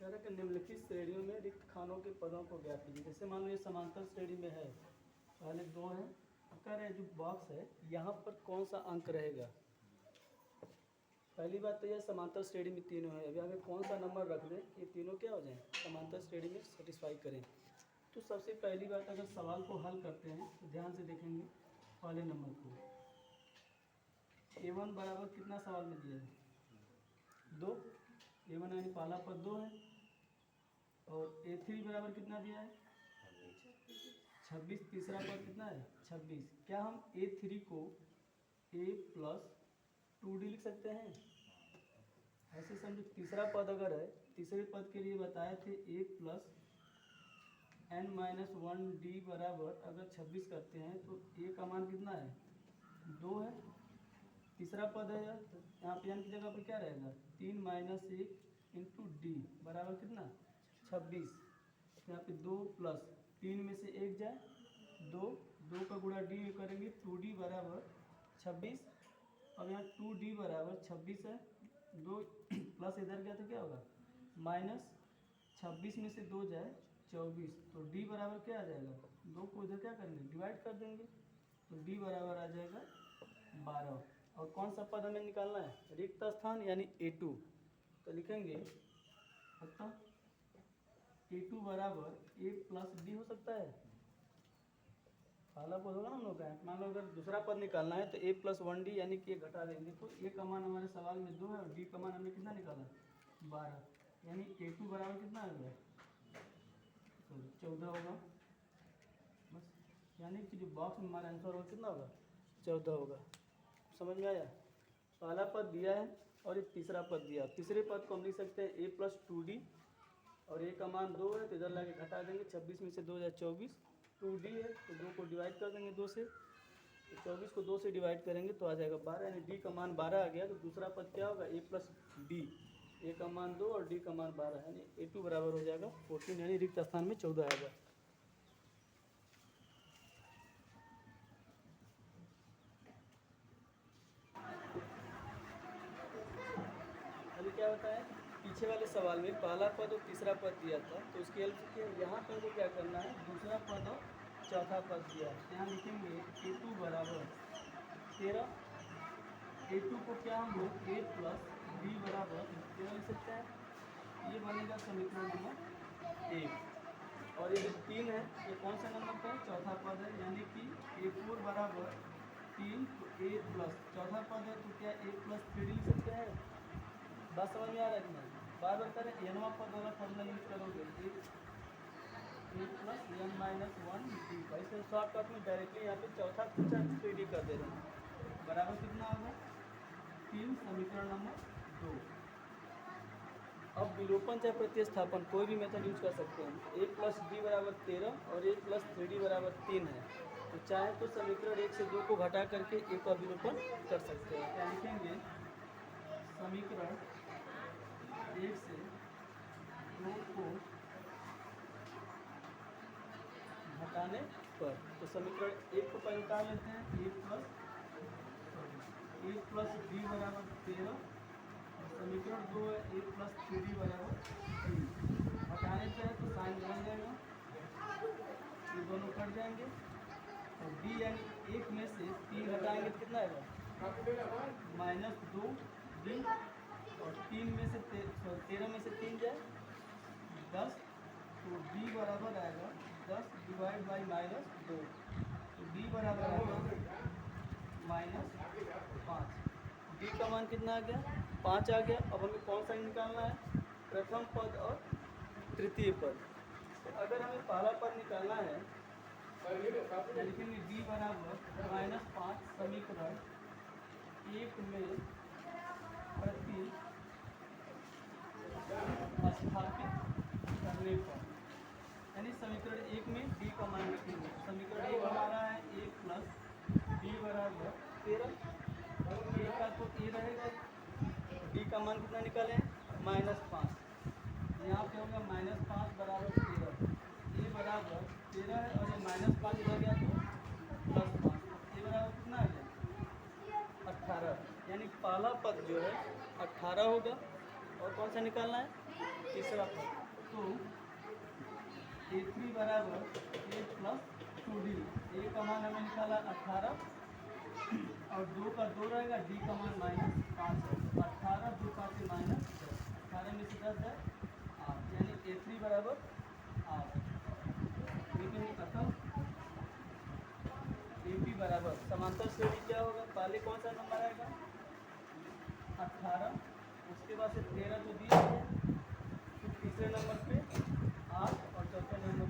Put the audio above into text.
कह रहा है कि निम्नलिखित श्रेणियों में रिक्त खानों के पदों को ज्ञात कीजिए। जैसे मान लो ये समांतर श्रेणी में है, पहले 2 है, कह रहे हैं जो बॉक्स है यहाँ पर कौन सा अंक रहेगा। पहली बात तो यह समांतर श्रेणी में तीनों है, अभी हमें कौन सा नंबर रख दें कि तीनों क्या हो जाएं, समांतर श्रेणी में सेटिस्फाई करें। तो सबसे पहली बात, अगर सवाल को हल करते हैं तो ध्यान से देखेंगे पहले नंबर को। a1 बराबर कितना सवाल में दिया है, 2। a1 यानी पहला पद 2 है। और a3 बराबर कितना दिया है, 26। तीसरा पद कितना है, 26। क्या हम a3 को a प्लस 2d लिख सकते हैं। ऐसे समझो तीसरा पद अगर है, तीसरे पद के लिए बताए थे a प्लस n-1d बराबर अगर 26 करते हैं तो a का मान कितना है, 2 है। तीसरा पद है तो यहाँ पे n की जगह पर क्या रहेगा, 3 माइनस 1 इंटू डी बराबर कितना, 26। यहाँ पे 2 प्लस 3 में से 1 जाए 2 का गुणा डी करेंगे, 2d बराबर 26। अब यहाँ 2d बराबर 26 है, 2 प्लस इधर गया तो क्या होगा, माइनस 26 में से 2 जाए 24। तो d बराबर क्या आ जाएगा, 2 को इधर क्या करेंगे, डिवाइड कर देंगे, तो d बराबर आ जाएगा 12। और कौन सा पद हमें निकालना है, रिक्त स्थान यानी a2। तो लिखेंगे अतः a2 बराबर a प्लस डी हो सकता है, पहला पद होगा ना हम लोग का। मान लो अगर दूसरा पद निकालना है तो a प्लस 1d यानी कि घटा देंगे, तो a का मान हमारे सवाल में 2 है और d का मान हमने कितना निकाला, 12। यानी a2 बराबर कितना आ गया, 14 होगा बस। यानी कि जो बॉक्स में हमारा आंसर होगा कितना होगा, 14 होगा। समझ में आया, पहला पद दिया है और एक तीसरा पद दिया। तीसरे पद को हम लिख सकते हैं a प्लस 2d और a का मान 2 है तो इधर लाके घटा देंगे, 26 में से 2 जाए 24। 2d है तो 2 को डिवाइड कर देंगे 2 से, तो 24 को 2 से डिवाइड करेंगे तो आ जाएगा 12, यानी d का मान 12 आ गया। तो दूसरा पद क्या होगा, a प्लस डी, a का मान 2 और d का मान 12, यानी a2 बराबर हो जाएगा 14, यानी रिक्त स्थान में 14 आएगा। अभी क्या होता है, पीछे वाले सवाल में पहला पद और तीसरा पद दिया था तो उसकी हेल्प से यहाँ पर को क्या करना है, दूसरा पद और चौथा पद दिया है। यहाँ लिखेंगे a2 बराबर 13। a2 को क्या हम लोग a प्लस b बराबर 13 लिख सकते हैं। ये बनेगा समीकरण नंबर 1। और ये जो 3 है ये कौन सा नंबर का है, चौथा पद है, यानी कि a4 बराबर 3। तो a प्लस चौथा पद है तो क्या a प्लस 3d लिख सकते हैं। बात समझ में आ रहा है कि नहीं, बार बार करें, एनवा पद वाला फॉर्मूला यूज करोगे a plus n minus 1 D. वैसे शॉर्टकट में डायरेक्टली यहाँ पे चौथा पूछा 3d कर दे रहे हैं, बराबर कितना होगा 3। समीकरण नंबर 2। अब विलोपन चाहे प्रतिस्थापन कोई भी मेथड यूज कर सकते हैं। a प्लस डी बराबर 13 और a प्लस 3d बराबर 3 है, तो चाहे तो समीकरण 1 से 2 को घटा करके a का विलोपन कर सकते हैं। क्या लिखेंगे, समीकरण 1 से 2 को घटाने पर, तो समीकरण 1 को पहले उतार लेते हैं, a प्लस डी बराबर 13 और समीकरण 2 है a प्लस 3d बराबर 3। हटाने पर है तो साइन बन जाएगा, ये दोनों कट जाएंगे और d यानी 1 में से 3 घटाएंगे तो कितना आएगा, माइनस 2d और 3 में से 13 में से 3 जाए 10, तो d बराबर आएगा 10 डिवाइड बाई माइनस 2, तो d बराबर आएगा माइनस 5। d का मान कितना आ गया, 5 आ गया। अब हमें कौन सा निकालना है, प्रथम पद और तृतीय पद। तो अगर हमें पहला पद निकालना है लिखेंगे d बराबर माइनस 5 समीकरण 1 में प्रति स्थापित करने पर, यानी समीकरण 1 में d का मान लिखेंगे। समीकरण 1 हमारा है a प्लस d बराबर 13, a का तो a रहेगा, d का मान कितना निकालें, माइनस 5। यहाँ पे होगा माइनस 5 बराबर 13, a बराबर 13 है और ये माइनस 5 इधर गया तो प्लस 5, a बराबर कितना आ गया 18, यानी पहला पद जो है 18 होगा और कौन सा निकालना है, तीसरा पद। तो A3 बराबर A प्लस 2D, A का मान हमें निकाला 18 और 2 का 2 रहेगा, D का मान -5 है। 18 2 5 -10, 18 में से 10 है 8, यानी A3 बराबर 8। लेकिन अतः AP बराबर समांतर श्रेणी क्या होगा, पहले कौन सा नंबर आएगा 18, उसके बाद से 13 तो दिया है, फिर तीसरे नंबर पे 8 और चौथे नंबर